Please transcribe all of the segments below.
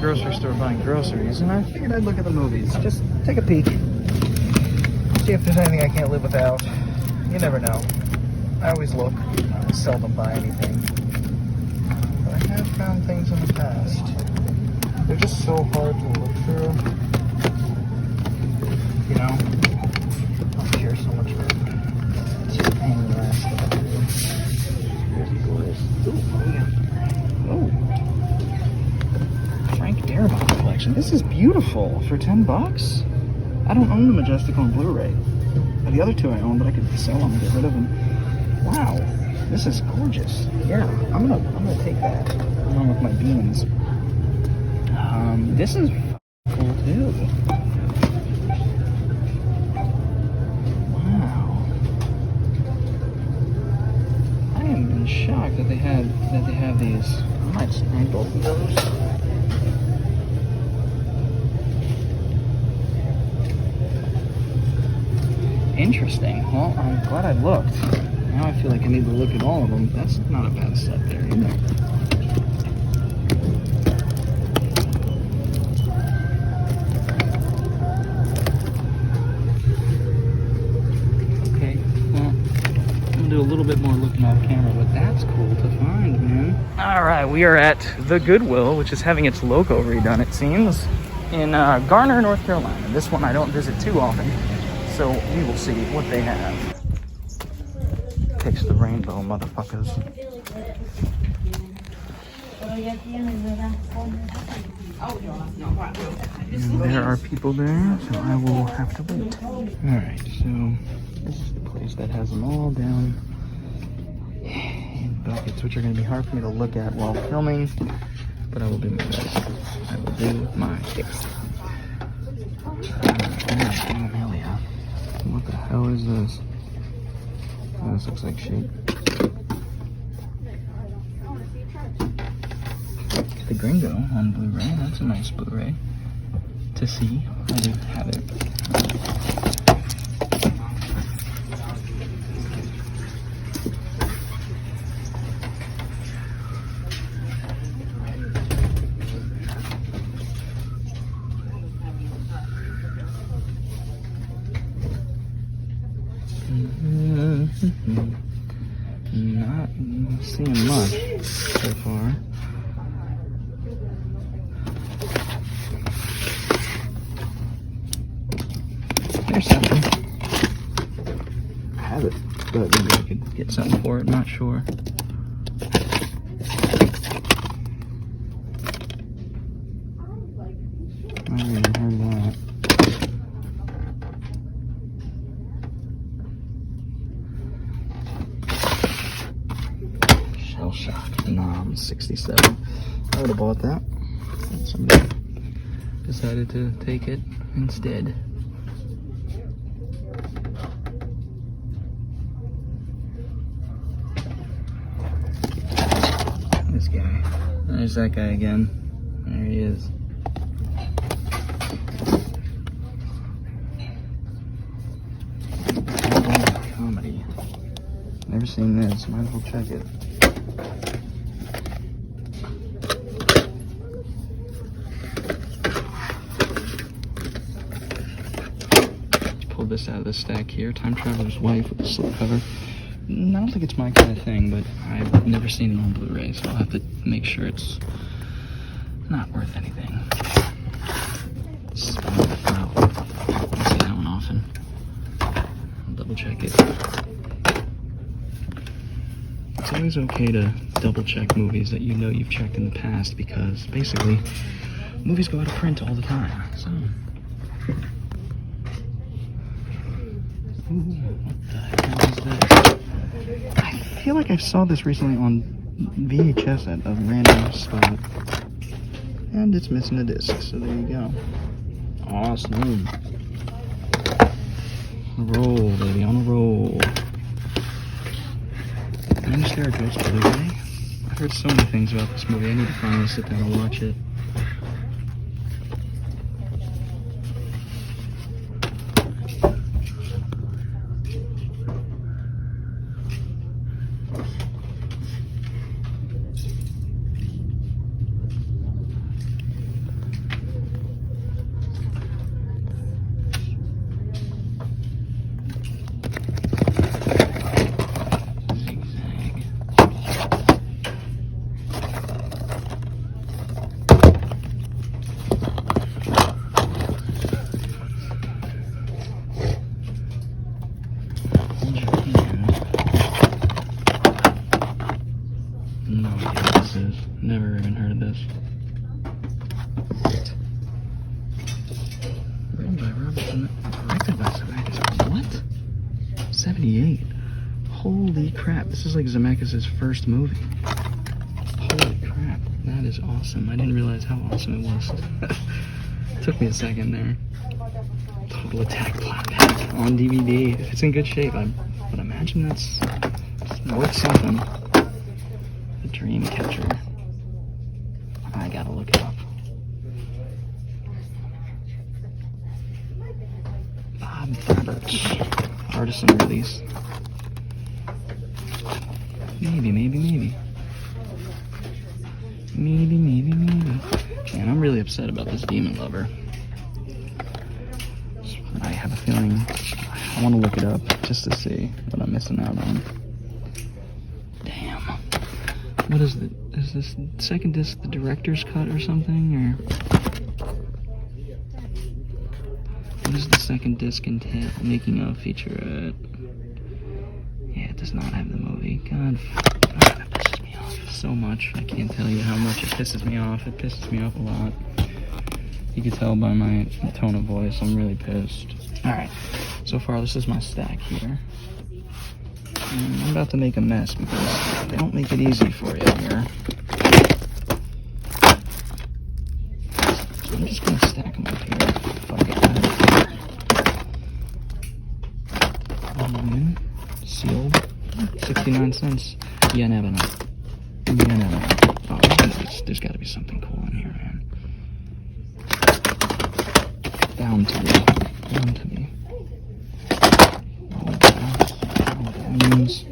grocery store buying groceries, and I figured I'd look at the movies. Just take a peek. See if there's anything I can't live without. You never know. I always look. I seldom buy anything. But I have found things in the past. They're just so hard to look through. You know? I don't care so much for it. It's just a pain in the ass. Oh. Frank Darabont collection. This is beautiful for $10. I don't own the Majestic on Blu-ray. The other two I own, but I could sell them and get rid of them. Wow, this is gorgeous. Yeah, I'm gonna take that along with my beans. This is cool too. Wow. I am in shock that they have these. I might snag both of those. Interesting. Well, I'm glad I looked. Now I feel like I need to look at all of them. That's not a bad set there either. Okay, well, I'm gonna do a little bit more looking off camera, but that's cool to find, man. All right, we are at the Goodwill, which is having its logo redone, it seems, in Garner, North Carolina. This one I don't visit too often. So we will see what they have. Picks the rainbow, motherfuckers. And there are people there, so I will have to wait. Alright, so this is the place that has them all down in buckets, which are going to be hard for me to look at while filming, but I will do my best. I will do my best. What the hell is this? Oh, this looks like shape. The Gringo on Blu-ray. That's a nice Blu-ray to see. I do have it. Not seeing much so far. There's something. I have it, but maybe I could get something for it, not sure. I haven't even heard that. Shock Nom 67. I would have bought that. And somebody decided to take it instead. This guy. There's that guy again. There he is. Comedy. Never seen this. Might as well check it. This out of the stack here. Time Traveler's Wife with the slipcover. I don't think it's my kind of thing, but I've never seen it on Blu-ray, so I'll have to make sure it's not worth anything. Spin the file. I see that one often. I'll double check it. It's always okay to double check movies that you know you've checked in the past, because basically movies go out of print all the time. So ooh, what the hell is this? I feel like I saw this recently on VHS at a random spot. And it's missing a disc, so there you go. Awesome. On a roll, baby, on a roll. And there goes Blu-ray. I've heard so many things about this movie. I need to finally sit down and watch it. this is. Never even heard of this. Written by Robinson, directed by Zemeckis. What? 78. Holy crap. This is like Zemeckis' first movie. Holy crap. That is awesome. I didn't realize how awesome it was. Took me a second there. Total Attack Plot Pack on DVD. If it's in good shape, I would imagine that's worth something. The Dreamcatcher. I gotta look it up. Bob Roberts. Artisan release. Maybe. Maybe. Man, I'm really upset about this Demon Lover. I have a feeling I want to look it up just to see what I'm missing out on. Damn. What is this second disc the director's cut or something? Or what is the second disc entail? Making of featurette. Yeah, it does not have the movie. God, that pisses me off so much. I can't tell you how much it pisses me off. It pisses me off a lot. You can tell by my tone of voice, I'm really pissed. Alright, so far this is my stack here. And I'm about to make a mess because they don't make it easy for you here. So I'm just going to stack them up here. Fuck it. Sealed. 69 cents. Yeah, never know. Oh, there's got to be something cool in here, man. Bound to be. Oh, that means.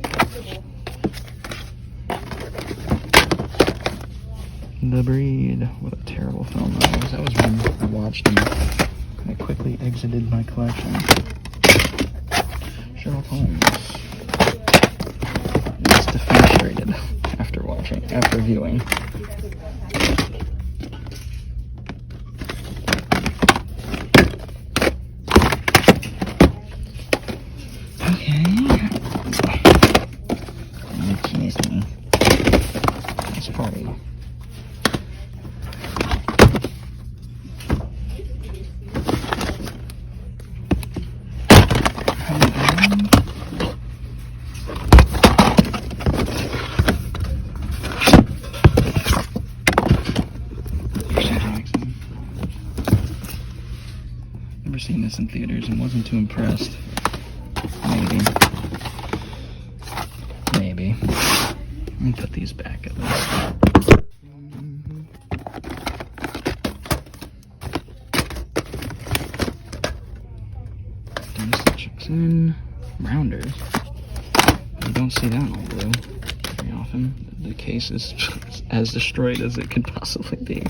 The Breed. What a terrible film that was. That was when I watched and I quickly exited my collection. Sherlock Holmes. It's defenestrated after viewing. Seen this in theaters and wasn't too impressed. Maybe. Let me put these back at least. Dynasty checks in. Rounders. You don't see that on blue very often. The case is as destroyed as it could possibly be.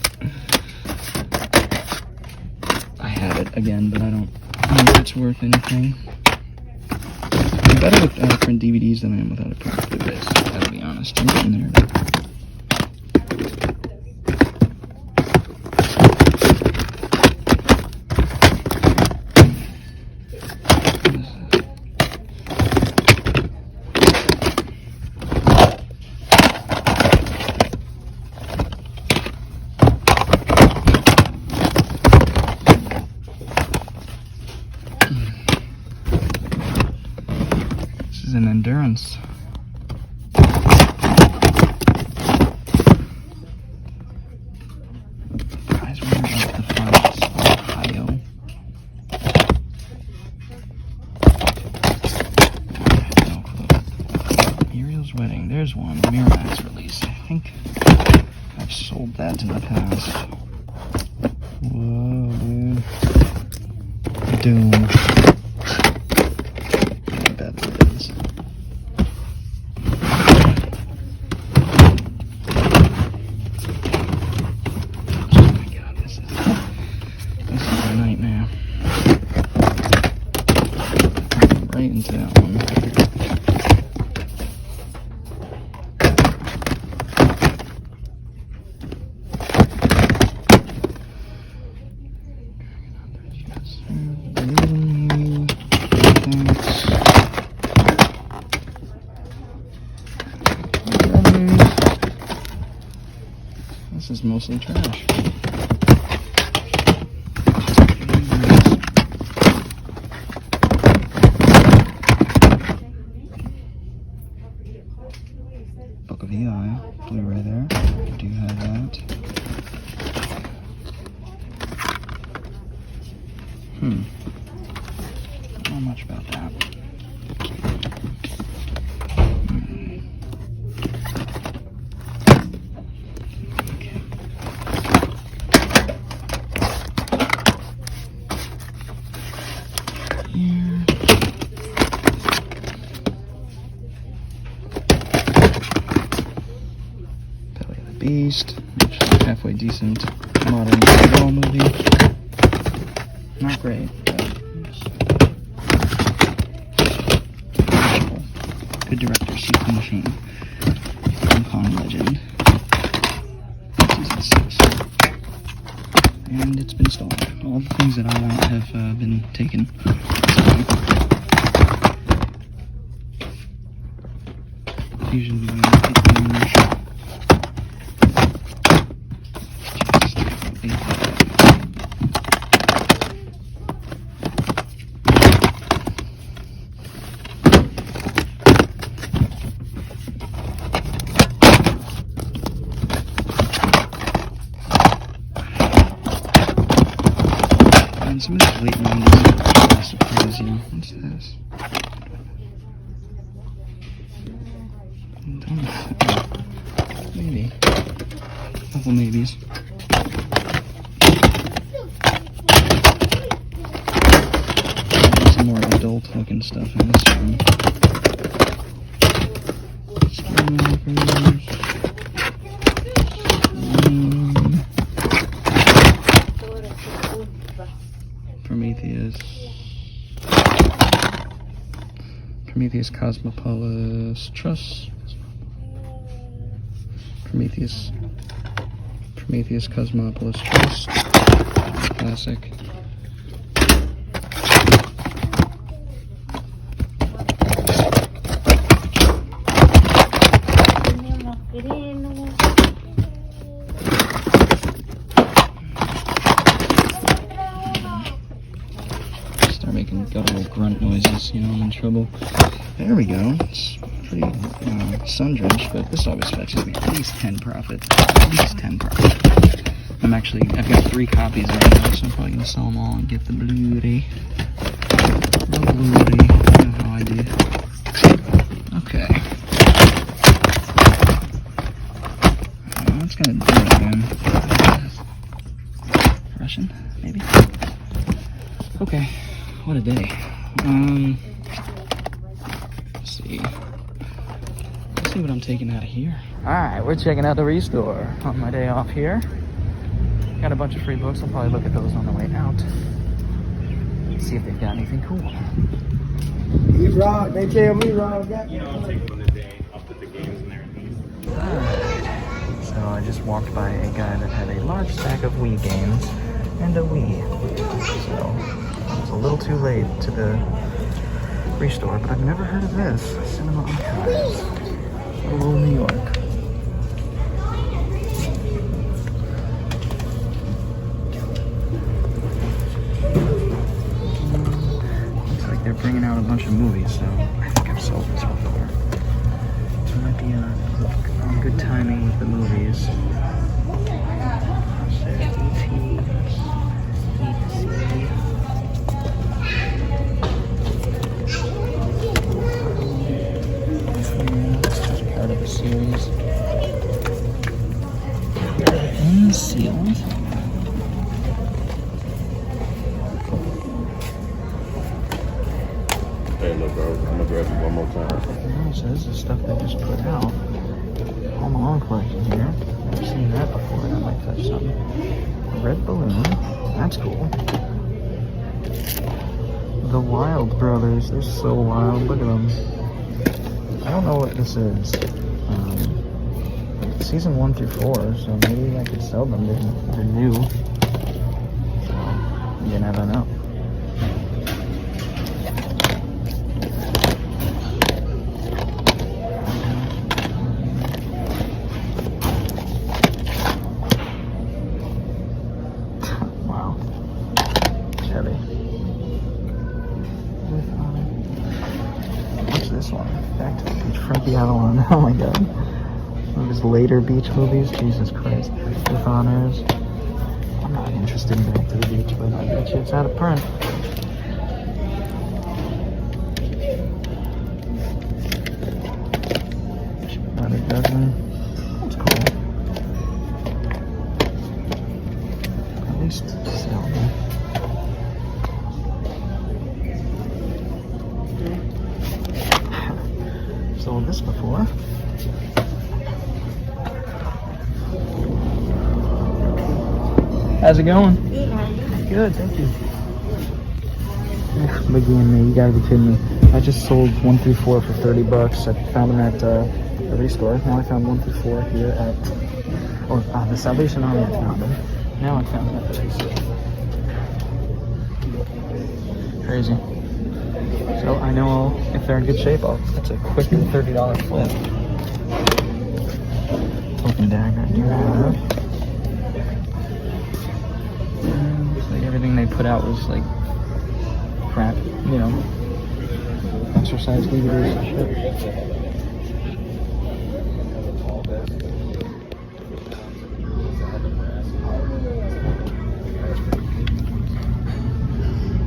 Have it again, but I don't know if it's worth anything. I'm better with print DVDs than I am without a print Blu-rays. I gotta be honest. I'm getting there. An endurance. Guys, we're going to the finals. Ohio. No clue. Muriel's Wedding. There's one. Miramax release. I think I've sold that in the past. Whoa, dude. Doom. Into that one. this is mostly trash. Book of EI, Blu-ray there. I do have that. Not much about that. Beast, which is a halfway decent modern football movie. Not great, but good director, Sequel Machine, Hong Kong legend. Season 6. And it's been stolen. All the things that I want have been taken. Usually some of these late 90s surprise you. What's this? Maybe. Couple maybes. Some more adult looking stuff in this one. Prometheus Cosmopolis Trust. Prometheus Cosmopolis Trust. Classic. Start making guttural grunt noises, you know, I'm in trouble. There we go. It's pretty sun-drenched, but this always fetches me at least 10 profits. At least 10 profits. I've got 3 copies right now, so I'm probably going to sell them all and get the Blu-ray. The Blu-ray. You know how I do. Okay. That's going to do it again. Russian, maybe? Okay. What a day. Let's see what I'm taking out of here. Alright, we're checking out the Restore on my day off here. Got a bunch of free books. I'll probably look at those on the way out. See if they've got anything cool. They tell me Rob got. You know, I'll take one a day. I'll put the games in there. Alright. So I just walked by a guy that had a large stack of Wii games and a Wii. So I was a little too late to the Restore, but I've never heard of this. Cinema Archives. Hello, New York. Looks like they're bringing out a bunch of movies, so I think I've sold this before. So it might be on good timing with the movies. Series. Unsealed. Hey, look, bro, I'm gonna grab you one more time. Oh, so this is stuff they just put out. Home Alone collection here. Never seen that before. That might touch something. Red Balloon. That's cool. The Wild Brothers. They're so wild. Look at them. I don't know what this is. Season 1 through 4, so maybe I could sell them. They're new. So, you never know. Oh my god. One of his later beach movies. Jesus Christ. With honors. I'm not interested in going to the beach, but I bet you it's out of print. About a dozen. That's cool. At least sell them. Sold this before. How's it going? Good, how are you? Good, thank you. Biggie and me, you gotta be kidding me. I just sold 1 through 4 for $30. I found them at the restore. Now I found 1 through 4 here at the Salvation Army. I found them. Now I found them at the restore. Crazy. So I know if they're in good shape, that's a quick $30 flip. Token dagger, I do have. Looks like everything they put out was like crap, you know, exercise leaders and shit.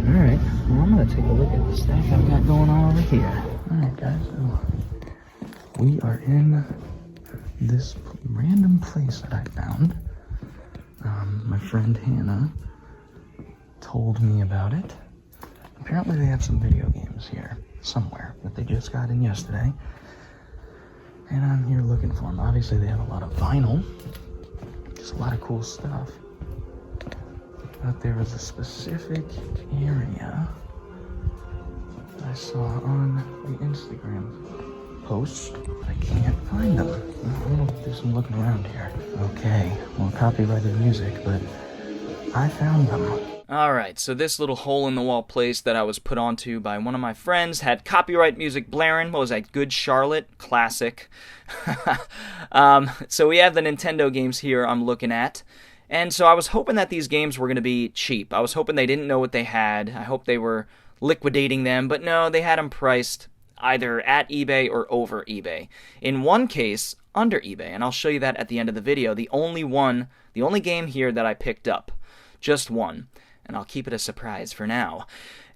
Alright, well I'm gonna take a look at the stuff I've got going on over here. Alright guys, so we are in this random place that I found. My friend Hannah told me about it. Apparently they have some video games here somewhere that they just got in yesterday. And I'm here looking for them. Obviously they have a lot of vinyl. Just a lot of cool stuff. But there was a specific area I saw on the Instagram posts. I can't find them. I'm gonna do some looking around here. Okay, well, copyrighted music, but I found them. Alright, so this little hole-in-the-wall place that I was put onto by one of my friends had copyright music blaring. What was that? Good Charlotte? Classic. So we have the Nintendo games here I'm looking at. And so I was hoping that these games were going to be cheap. I was hoping they didn't know what they had. I hope they were liquidating them. But no, they had them priced either at eBay or over eBay. In one case, under eBay. And I'll show you that at the end of the video. The only game here that I picked up. Just one. And I'll keep it a surprise for now.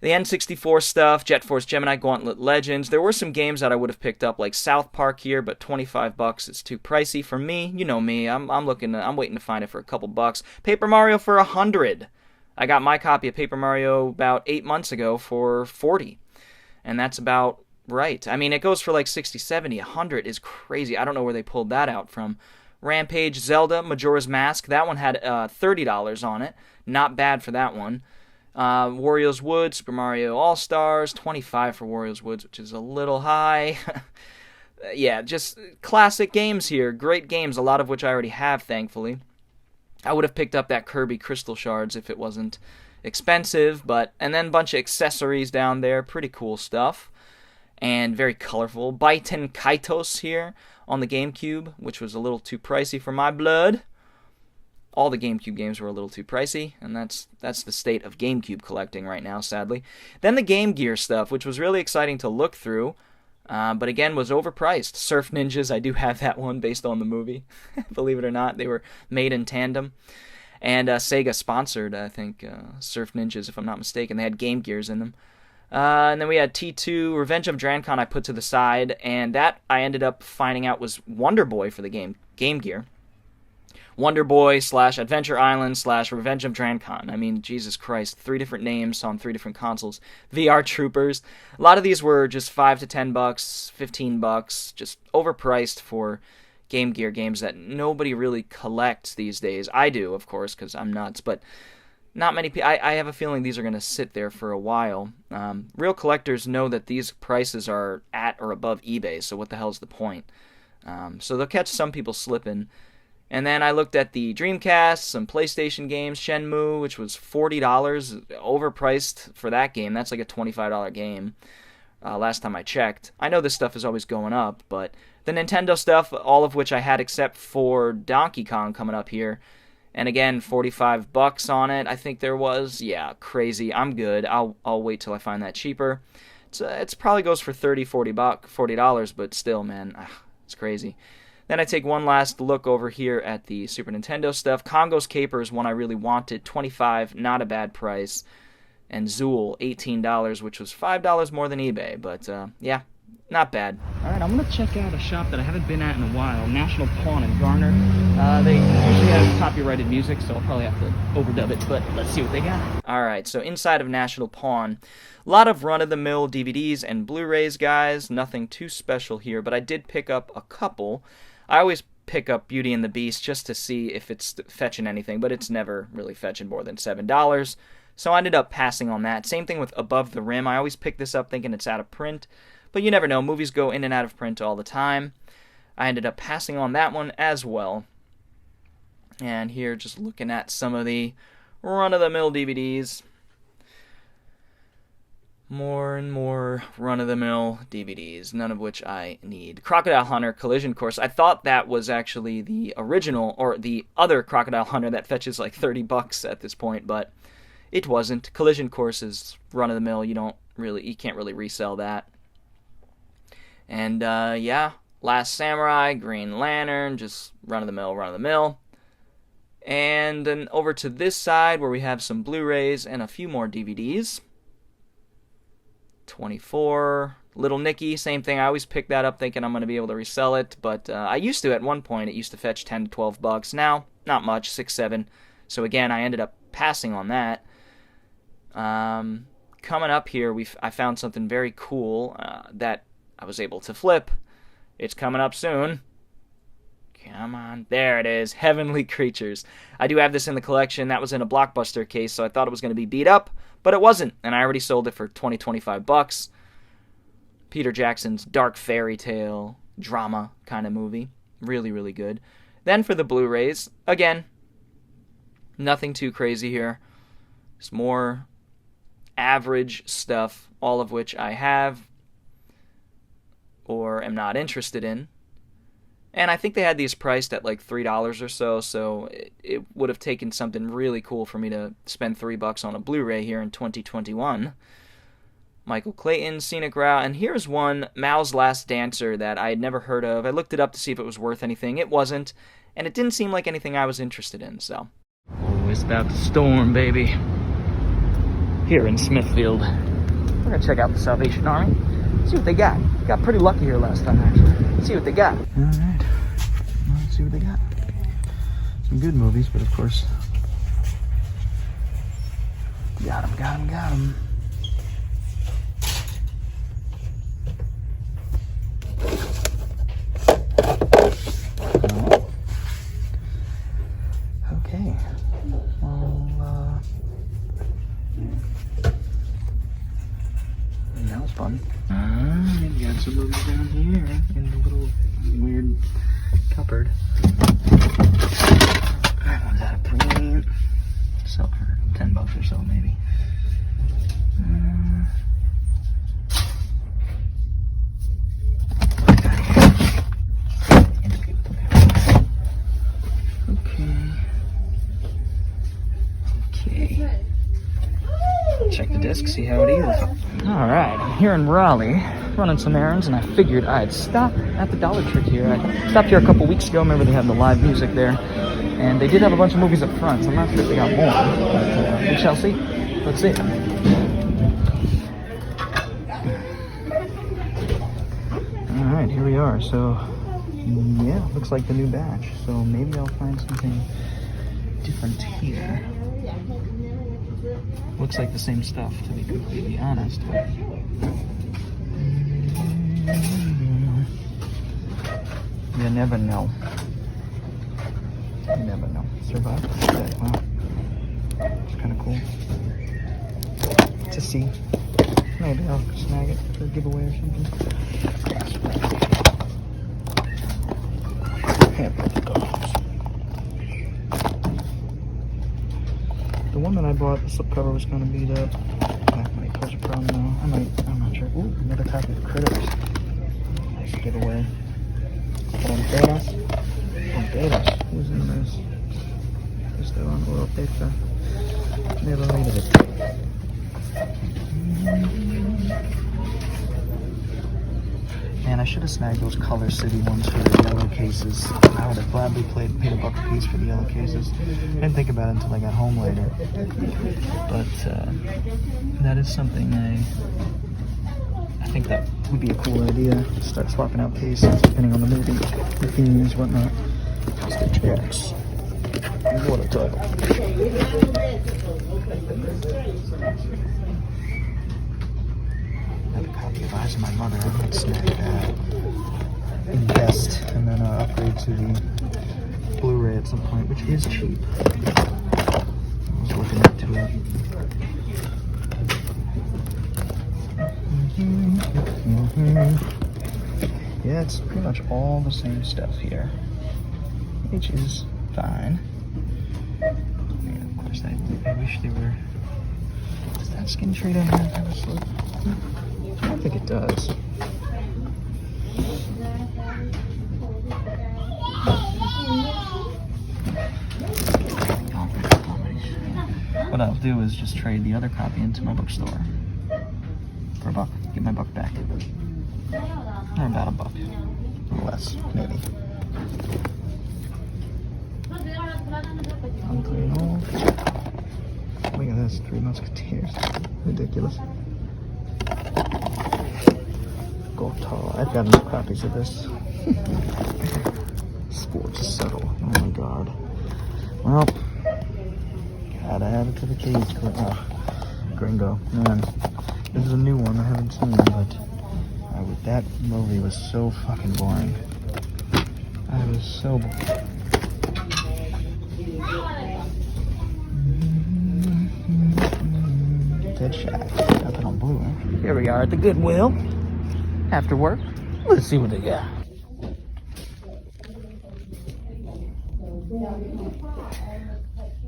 The N64 stuff, Jet Force Gemini, Gauntlet Legends. There were some games that I would have picked up, like South Park here, but $25 is too pricey for me. You know me. I'm waiting to find it for a couple bucks. Paper Mario for $100. I got my copy of Paper Mario about 8 months ago for $40, and that's about right. I mean, it goes for like 60, 70, 100 is crazy. I don't know where they pulled that out from. Rampage, Zelda, Majora's Mask. That one had $30 on it. Not bad for that one. Wario's Woods, Super Mario All-Stars, $25 for Wario's Woods, which is a little high. Yeah, just classic games here. Great games, a lot of which I already have, thankfully. I would have picked up that Kirby Crystal Shards if it wasn't expensive, and then a bunch of accessories down there. Pretty cool stuff. And very colorful. Baiten Kaitos here on the GameCube, which was a little too pricey for my blood. All the GameCube games were a little too pricey, and that's the state of GameCube collecting right now, sadly. Then the Game Gear stuff, which was really exciting to look through, but again was overpriced. Surf Ninjas, I do have that one based on the movie. Believe it or not, they were made in tandem. And Sega sponsored, I think, Surf Ninjas, if I'm not mistaken. They had Game Gears in them. And then we had T2, Revenge of Drancon I put to the side, and that I ended up finding out was Wonder Boy for the Game Gear. Wonder Boy / Adventure Island / Revenge of Drancon. I mean, Jesus Christ, 3 different names on 3 different consoles. VR Troopers. A lot of these were just $5 to $10, $15, just overpriced for Game Gear games that nobody really collects these days. I do, of course, because I'm nuts, but not many people. I have a feeling these are going to sit there for a while. Real collectors know that these prices are at or above eBay, so what the hell's the point? So they'll catch some people slipping. And then I looked at the Dreamcast, some PlayStation games, Shenmue, which was $40, overpriced for that game. That's like a $25 game last time I checked. I know this stuff is always going up, but the Nintendo stuff, all of which I had except for Donkey Kong coming up here, and again, $45 on it, I think there was. Yeah, crazy. I'm good. I'll wait till I find that cheaper. It probably goes for $30, $40, but still, man, It's crazy. Then I take one last look over here at the Super Nintendo stuff. Congo's Caper is one I really wanted. $25, not a bad price. And Zool, $18, which was $5 more than eBay. But, yeah, not bad. All right, I'm going to check out a shop that I haven't been at in a while, National Pawn in Garner. They usually have copyrighted music, so I'll probably have to overdub it, but let's see what they got. All right, so inside of National Pawn, a lot of run-of-the-mill DVDs and Blu-rays, guys. Nothing too special here, but I did pick up a couple. I always pick up Beauty and the Beast just to see if it's fetching anything, but it's never really fetching more than $7. So I ended up passing on that. Same thing with Above the Rim. I always pick this up thinking it's out of print, but you never know. Movies go in and out of print all the time. I ended up passing on that one as well. And here, just looking at some of the run-of-the-mill DVDs. More and more run-of-the-mill DVDs, none of which I need. Crocodile Hunter Collision Course. I thought that was actually the original, or the other Crocodile Hunter that fetches like $30 at this point, but it wasn't. Collision Course is run-of-the-mill. You can't really resell that. And yeah, Last Samurai, Green Lantern, just run-of-the-mill. And then over to this side where we have some Blu-rays and a few more DVDs. 24, Little Nicky, same thing. I always pick that up thinking I'm going to be able to resell it, but I used to at one point. It used to fetch $10 to $12. Now, not much, 6, 7. So again, I ended up passing on that. Coming up here, I found something very cool that I was able to flip. It's coming up soon. Come on. There it is. Heavenly Creatures. I do have this in the collection. That was in a Blockbuster case, so I thought it was going to be beat up, but it wasn't, and I already sold it for $20, $25. Peter Jackson's dark fairy tale drama kind of movie. Really, really good. Then for the Blu-rays, again, nothing too crazy here. Just more average stuff, all of which I have or am not interested in. And I think they had these priced at like $3 or so it would have taken something really cool for me to spend $3 on a Blu-ray here in 2021. Michael Clayton, Scenic Route, and here's one, Mao's Last Dancer, that I had never heard of. I looked it up to see if it was worth anything. It wasn't, and it didn't seem like anything I was interested in, so. Oh, it's about to storm, baby. Here in Smithfield. We're gonna check out the Salvation Army. See what they got. Got pretty lucky here last time, actually. Let's see what they got. All right. Let's see what they got. Some good movies, but of course, got them. Okay. Well, that was fun. We got some movies down here in the little weird cupboard. That one's out of print. Sell for $10 or so, maybe. Okay. Check the disc, see how it is. Alright, I'm here in Raleigh, running some errands, and I figured I'd stop at the Dollar Tree here. I stopped here a couple weeks ago. Remember they had the live music there, and they did have a bunch of movies up front, so I'm not sure if they got more, but we shall see. Let's see. Alright, here we are. So, yeah, looks like the new batch, so maybe I'll find something different here. Looks like the same stuff, to be completely honest. But you never know. You never know. Survive. Okay, wow. It's kind of cool to see. Maybe I'll snag it for a giveaway or something. The one that I bought, the slipcover was kind of beat up. That might cause a problem though. I'm not sure. Ooh, another copy of Critters. Nice giveaway. Fronteras. Who's in this? Esto on Europeta. Never heard of it. Man, Man, I should have snagged those Color City ones for the yellow cases. I would have gladly paid $1 a piece for the yellow cases. I didn't think about it until I got home later. But that is something I think that would be a cool idea. Start swapping out cases depending on the movie, the themes, whatnot. Stitch X. What a title. I have a copy of Eyes of My Mother. I might snag that. Invest and then upgrade to the Blu-ray at some point, which is cheap. I was looking into it. Yeah, it's pretty much all the same stuff here, which is fine. Of course, I wish they were. Does that skin trade on here kind of slope? I don't think it does. What I'll do is just trade the other copy into my bookstore for $1. Get my $1 back. Or about $1. Or less, maybe. Look at this, 3 Musketeers. Ridiculous. Gotal. I've got enough copies of this. Sports Settle. Oh my god. Well, gotta add it to the cage. Gringo. Man, this is a new one I haven't seen, but that movie was so fucking boring. I was so bored. Dead Shack. Got that on Blu-ray. Here we are at the Goodwill. After work. Let's see what they got.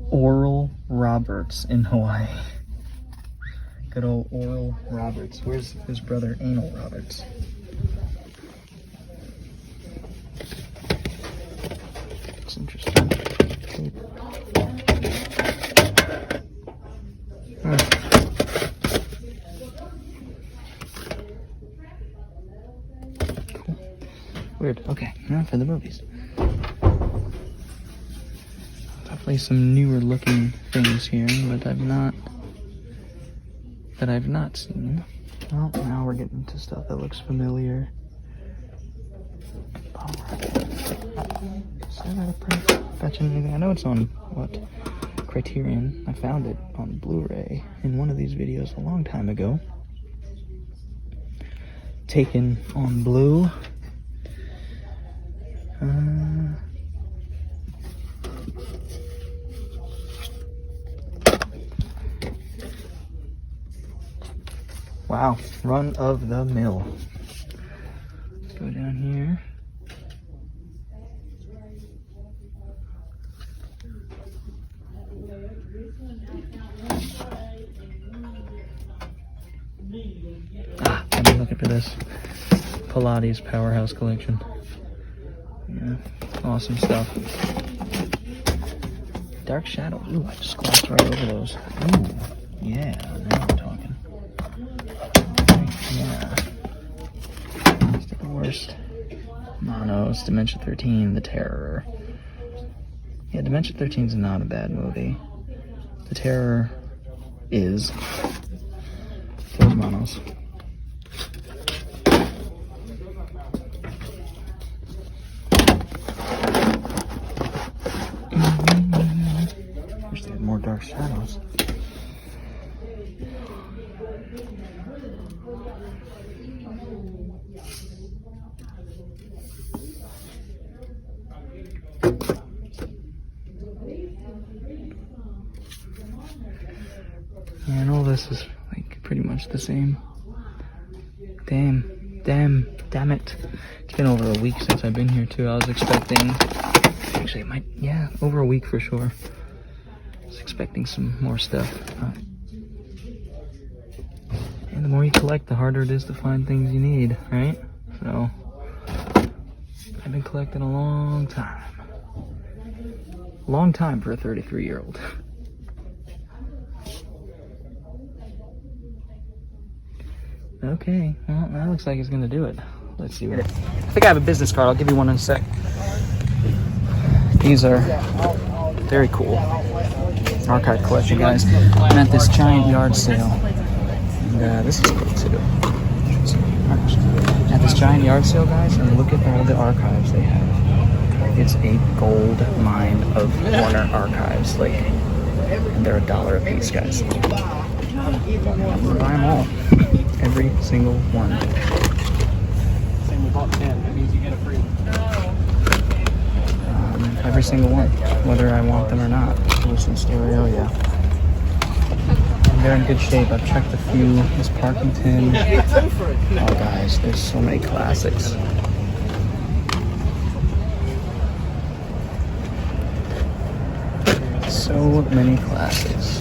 Oral Roberts in Hawaii. Good old Oral Roberts. Where's his brother Anal Roberts? It's interesting. Cool. Weird. Okay, now for the movies. Definitely some newer looking things here, but I've not seen. Well, now we're getting to stuff that looks familiar. Is that a print? Fetching anything? I know it's on what? Criterion. I found it on Blu-ray in one of these videos a long time ago. Taken on blue. Wow, run of the mill. Let's go down here. I've been looking for this Pilates Powerhouse collection. Yeah, awesome stuff. Dark Shadow. Ooh, I just glossed right over those. Ooh, yeah, now we're talking. Yeah. It's the worst. Monos, Dimension 13, The Terror. Yeah, Dimension 13 is not a bad movie. The Terror is. Those monos. Wish they had more Dark Shadows. And all this is like pretty much the same. Damn it. It's been over a week since I've been here too. I was expecting, actually it might, yeah, over a week for sure. I was expecting some more stuff. And the more you collect, the harder it is to find things you need, right? So, I've been collecting a long time. Long time for a 33-year-old. Okay, well, that looks like it's gonna do it. Let's see. I think I have a business card. I'll give you one in a sec. These are very cool. Archive collection, guys. I'm at this giant yard sale. And this is cool too. At this giant yard sale, guys, and look at all the archives they have. It's a gold mine of corner archives. Like, and they're $1 a piece, guys. I'm gonna buy them all. Every single one. Same with bought 10. That means you get a free. Every single one, whether I want them or not. Listen, stereo, yeah. They're in good shape. I've checked a few. This Parkington. Oh, guys, there's so many classics. So many classics.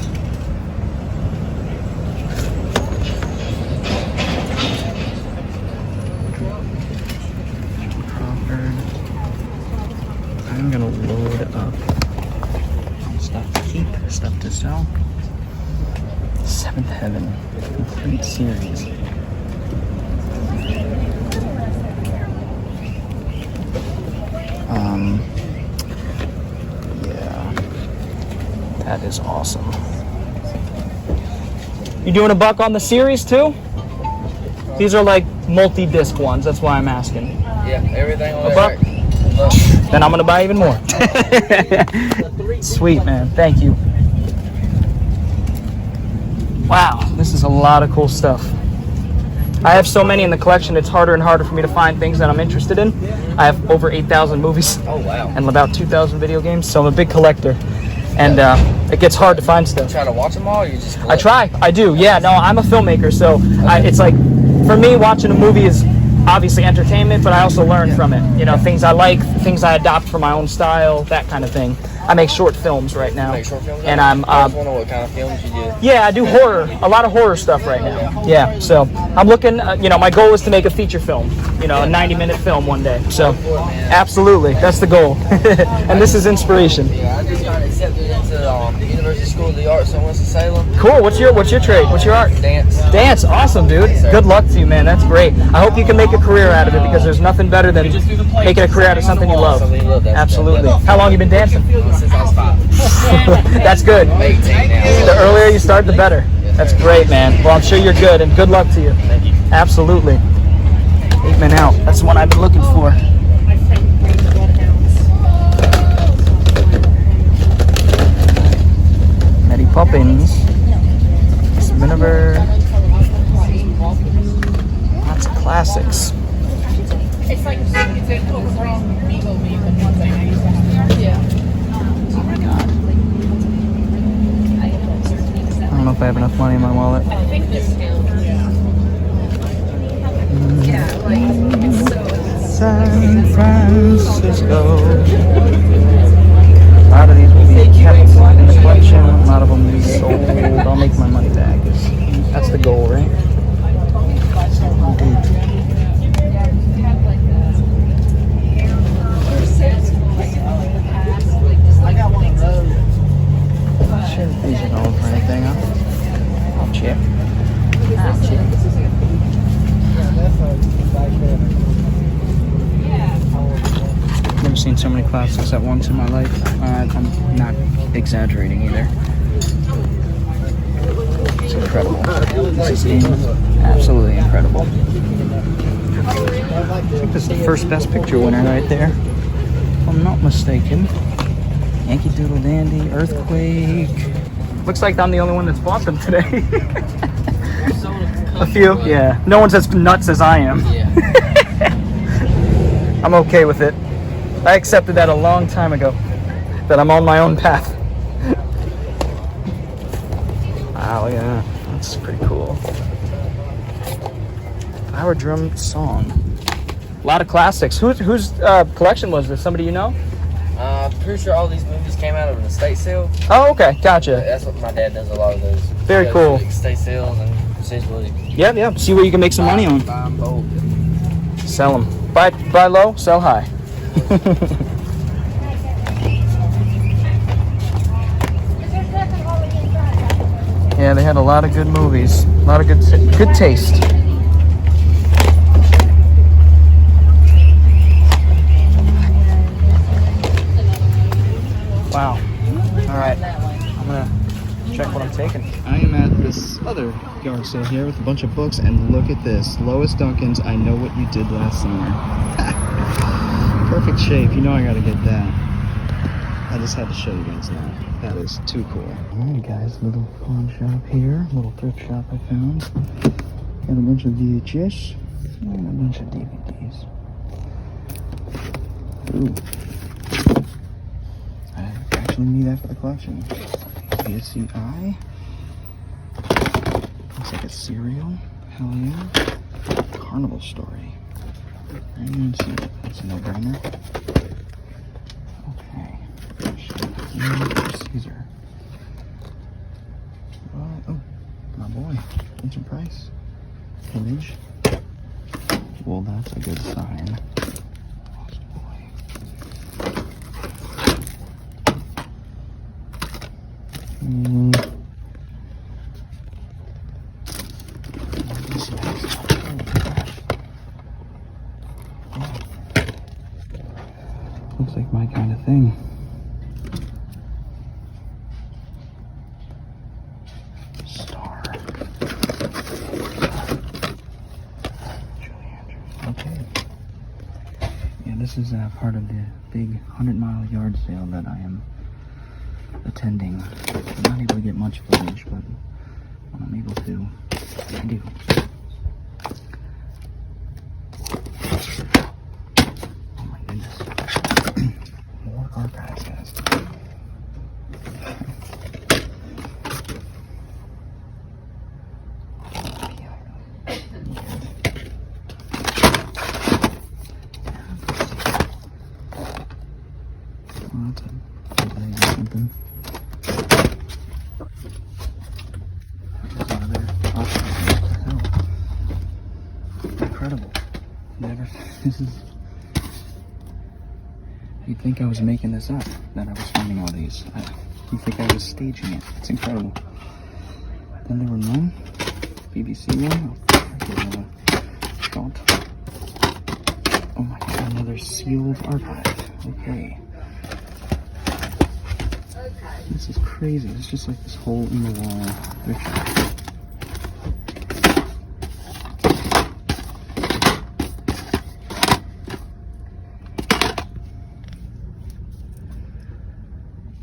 I'm gonna load up stuff to keep, stuff to sell. Seventh Heaven, complete series. Yeah, that is awesome. You doing $1 on the series too? These are like multi-disc ones, that's why I'm asking. Yeah, everything on $1? Then I'm gonna buy even more. Sweet, man. Thank you. Wow, this is a lot of cool stuff. I have so many in the collection, it's harder and harder for me to find things that I'm interested in. I have over 8,000 movies. Oh, wow. And about 2,000 video games, so I'm a big collector. And it gets hard to find stuff. You try to watch them all, or you just collect? I try. I do. Yeah, no, I'm a filmmaker, so it's like, for me, watching a movie is obviously entertainment, but I also learn from it. You know, things I like, things I adopt for my own style, that kind of thing. I make short films right now. You make short films? And I'm I was wondering what kind of films you do. yeah, I do horror, a lot of horror stuff right now. Yeah, so I'm looking, you know, my goal is to make a feature film, you know, a 90-minute film one day. So, absolutely, that's the goal. And this is inspiration. Yeah, I just got accepted into the University School of the Arts in Winston-Salem. Cool. What's your trade? What's your art? Dance. Dance. Awesome, dude. Good luck to you, man. That's great. I hope you can make a career out of it, because there's nothing better than making a career out of something you love. Absolutely. How long you been dancing? Since I was 5. That's good. I'm 18 now. The earlier you start, the better. That's great, man. Well, I'm sure you're good, and good luck to you. Thank you. Absolutely. 8 Men Out. That's what I've been looking for. Mary Poppins. Miniver. Lots of classics. It's like it's an overgrown Vigo beef and one thing I used to have. Yeah. Oh my god. I don't know if I have enough money in my wallet. I think they're still. Yeah, like it's so. San Francisco. A lot of these will be kept in the collection. A lot of them will be sold. I'll make my money back. That's the goal, right? Indeed. Sure, these are going for anything, huh? I'll check. Never seen so many classics at once in my life. I'm not exaggerating either. It's incredible. This is absolutely incredible. I think this is the first Best Picture winner right there, if I'm not mistaken. Yankee Doodle Dandy, Earthquake. Looks like I'm the only one that's bought them today. A few, yeah. No one's as nuts as I am. I'm okay with it. I accepted that a long time ago, that I'm on my own path. Wow, yeah, that's pretty cool. Flower Drum Song. A lot of classics. Whose collection was this? Somebody you know? Pretty sure all these movies came out of an estate sale. Oh, okay, gotcha. That's what my dad does, a lot of those. Very cool. Estate sales and essentially. Yeah. See where you can make some money on. Buy 'em bulk. Sell them. Buy low, sell high. Yeah, they had a lot of good movies. A lot of good taste. Wow. All right. I'm gonna check what I'm taking. I am at this other yard sale here with a bunch of books, and look at this. Lois Duncan's I Know What You Did Last Summer. Perfect shape. You know I gotta get that. I just had to show you guys that. That is too cool. Alright guys, little pawn shop here. Little thrift shop I found. Got a bunch of VHS and a bunch of DVDs. Ooh. I actually need that for the collection. VSCI. Looks like a cereal. Hell yeah. Carnival Story. That's a no-brainer. Okay. Caesar. Oh, my boy. Vincent Price. Image. Well, that's a good sign. Lost Boy. Looks like my kind of thing. Star. Okay. Yeah, this is part of the big 100-mile yard sale that I am attending. I'm not able to get much footage, but when I'm able to, I do. Oh my goodness. More archives, guys. Something. Incredible. Never. This is. You'd think I was making this up, that I was finding all these. You'd think I was staging it. It's incredible. Then there were none. BBC one. Font. Oh my god, another sealed archive. Okay. This is crazy. It's just like this hole in the wall thrift shop.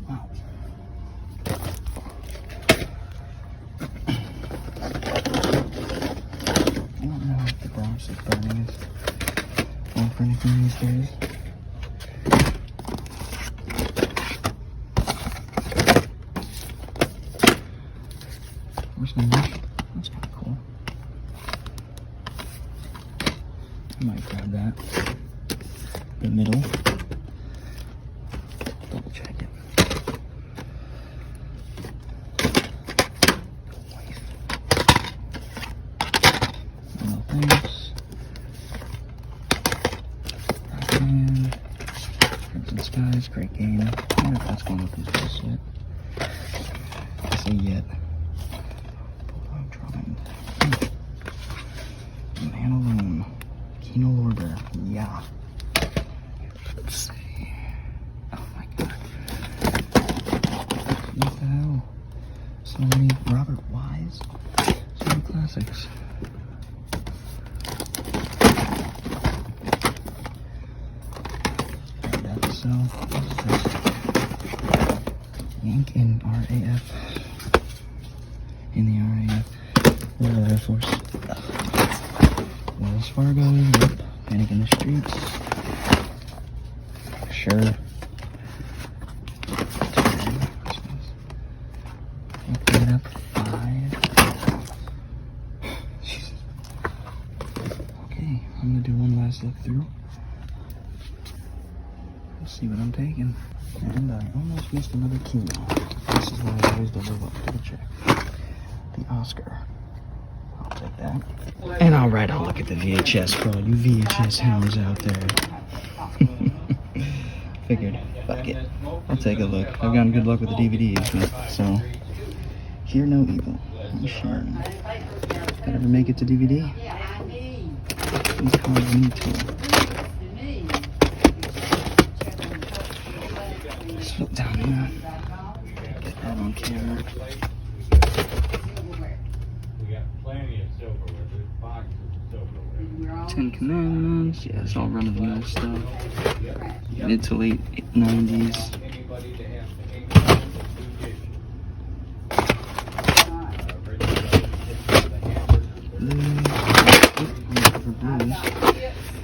Wow. I don't know if the garage is burning is going for anything these days. Where's my knife? That's kind of cool. I might grab that. The middle. Double check it. No thanks. And Crimson Skies, great game. I wonder if that's going to look into this yet. I say yet. Handaloom. Kino Lorber. Yeah. Let's see. Oh my god. What the hell? So many Robert Wise. So many classics. That so. What is this? Ink in RAF. In the RAF. Royal Air Force. Wells Fargo, yep. Panic in the Streets. Sure. Open it up. 5. Jesus. Okay, I'm gonna do one last look through. Let's see what I'm taking. And I almost missed another key. This is why I always double check. The Oscar. I'll take that. And alright, I'll look at the VHS for all you VHS hounds out there. Figured, fuck it. I'll take a look. I've gotten good luck with the DVDs, but, so. Hear no evil. I'm sure. Did I ever make it to DVD? These cards need to. Let's flip down here. Get that on camera. Ten Commandments. Yeah, it's all run-of-the-mill stuff. Mid to late 90s.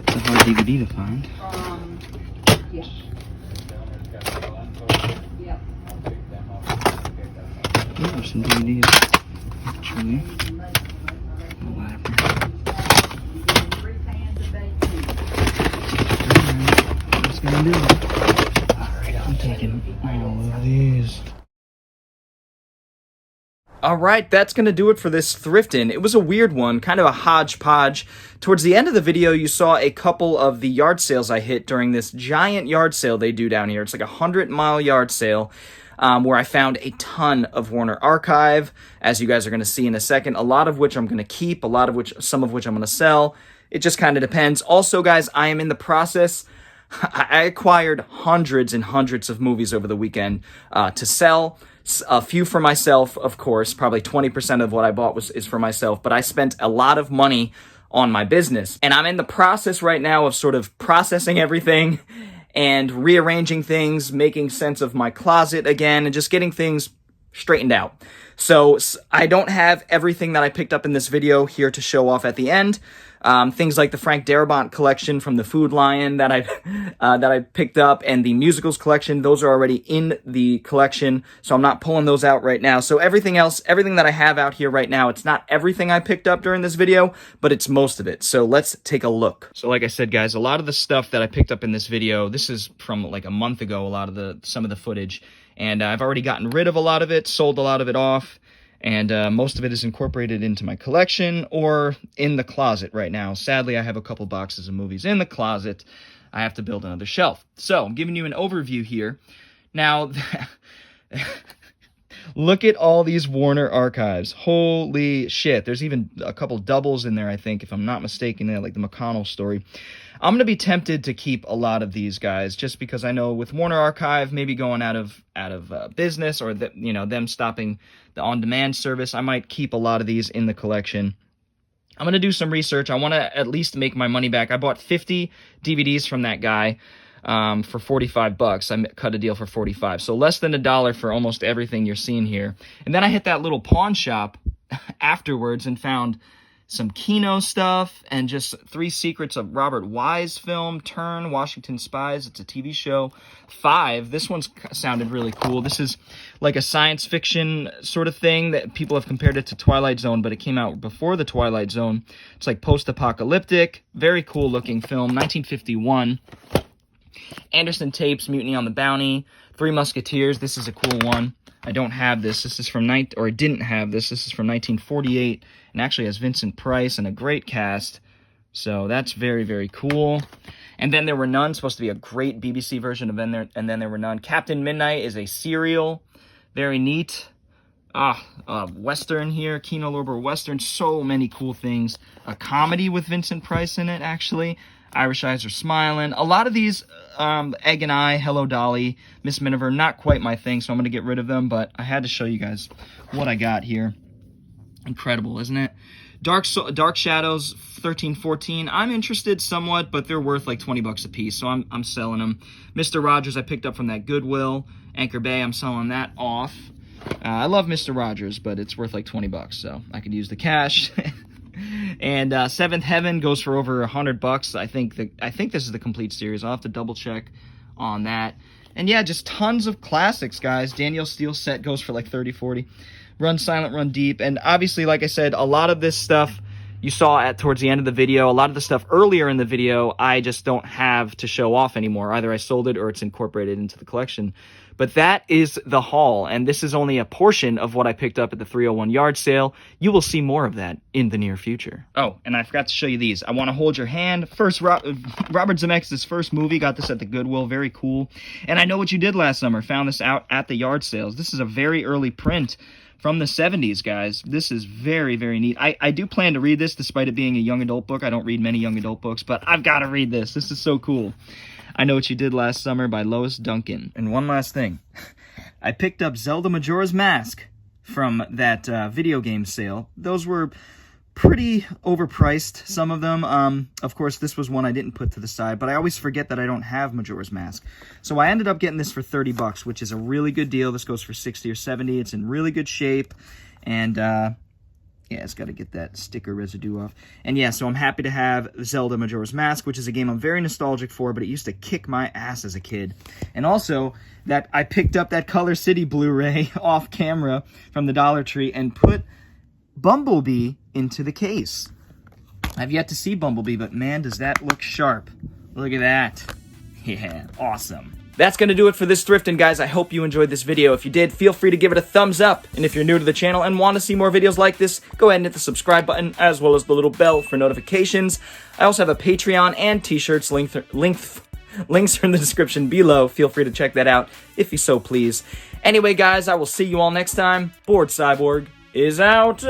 It's a hard DVD to find. Oh, there's some DVDs, actually. What's gonna do? Alright, I'm taking all of these. Alright, that's going to do it for this Thriftin. It was a weird one, kind of a hodgepodge. Towards the end of the video, you saw a couple of the yard sales I hit during this giant yard sale they do down here. It's like a 100-mile yard sale where I found a ton of Warner Archive, as you guys are going to see in a second, a lot of which I'm going to keep, some of which I'm going to sell. It just kind of depends. Also, guys, I am in the process. I acquired hundreds and hundreds of movies over the weekend to sell. A few for myself, of course. Probably 20% of what I bought is for myself, but I spent a lot of money on my business. And I'm in the process right now of sort of processing everything and rearranging things, making sense of my closet again, and just getting things straightened out. So I don't have everything that I picked up in this video here to show off at the end. Things like the Frank Darabont collection from the Food Lion that I picked up, and the musicals collection, those are already in the collection, so I'm not pulling those out right now. So everything else, everything that I have out here right now, it's not everything I picked up during this video, but it's most of it. So let's take a look. So like I said, guys, a lot of the stuff that I picked up in this video, this is from like a month ago, some of the footage, and I've already gotten rid of a lot of it, sold a lot of it off. And most of it is incorporated into my collection or in the closet right now. Sadly, I have a couple boxes of movies in the closet. I have to build another shelf. So, I'm giving you an overview here. Now, look at all these Warner Archives. Holy shit. There's even a couple doubles in there, I think, if I'm not mistaken, like the McConnell story. I'm going to be tempted to keep a lot of these guys just because I know with Warner Archive maybe going out of business or them stopping the on-demand service, I might keep a lot of these in the collection. I'm going to do some research. I want to at least make my money back. I bought 50 DVDs from that guy for $45. I cut a deal for $45. So less than $1 for almost everything you're seeing here. And then I hit that little pawn shop afterwards and found some Kino stuff, and just 3 Secrets of Robert Wise film, Turn, Washington Spies, it's a TV show, 5, this one's sounded really cool. This is like a science fiction sort of thing that people have compared it to Twilight Zone, but it came out before the Twilight Zone. It's like post-apocalyptic, very cool looking film, 1951. Anderson Tapes, Mutiny on the Bounty, 3 Musketeers, this is a cool one. I don't have this. This is from I didn't have this. This is from 1948, and actually has Vincent Price and a great cast. So that's very, very cool. And Then There Were None, supposed to be a great BBC version of And Then There Were None. Captain Midnight is a serial, very neat. Western here, Kino Lorber Western, so many cool things. A comedy with Vincent Price in it, actually. Irish Eyes Are Smiling. A lot of these, Egg and I, Hello Dolly, Miss Miniver, not quite my thing, so I'm going to get rid of them, but I had to show you guys what I got here. Incredible, isn't it? Dark Shadows, 1314. I'm interested somewhat, but they're worth like 20 bucks a piece, so I'm selling them. Mr. Rogers I picked up from that Goodwill. Anchor Bay, I'm selling that off. I love Mr. Rogers, but it's worth like 20 bucks, so I could use the cash. And Seventh Heaven goes for over 100 bucks. I think this is the complete series. I'll have to double check on that. And yeah, just tons of classics, guys. Danielle Steele set goes for like 30, 40. Run Silent, Run Deep. And obviously, like I said, a lot of this stuff you saw towards the end of the video. A lot of the stuff earlier in the video, I just don't have to show off anymore. Either I sold it or it's incorporated into the collection. But that is the haul, and this is only a portion of what I picked up at the 301 yard sale. You will see more of that in the near future. Oh, and I forgot to show you these. I Want to Hold Your Hand. First, Robert Zemeckis' first movie. Got this at the Goodwill. Very cool. And I Know What You Did Last Summer. Found this out at the yard sales. This is a very early print from the 70s, guys. This is very, very neat. I do plan to read this, despite it being a young adult book. I don't read many young adult books, but I've got to read this. This is so cool. I Know What You Did Last Summer by Lois Duncan. And one last thing. I picked up Zelda Majora's Mask from that video game sale. Those were pretty overpriced, some of them. Of course, this was one I didn't put to the side, but I always forget that I don't have Majora's Mask. So I ended up getting this for 30 bucks, which is a really good deal. This goes for 60 or 70. It's in really good shape. And, yeah, it's got to get that sticker residue off. And, yeah, so I'm happy to have Zelda Majora's Mask, which is a game I'm very nostalgic for, but it used to kick my ass as a kid. And also, that I picked up that Color City Blu-ray off camera from the Dollar Tree and put Bumblebee into the case. I've yet to see Bumblebee, but man, does that look sharp. Look at that. Yeah, awesome. That's going to do it for this thrifting, guys. I hope you enjoyed this video. If you did, feel free to give it a thumbs up. And if you're new to the channel and want to see more videos like this, go ahead and hit the subscribe button, as well as the little bell for notifications. I also have a Patreon and t-shirts. Links are in the description below. Feel free to check that out if you so please. Anyway, guys, I will see you all next time. Bored Cyborg is out.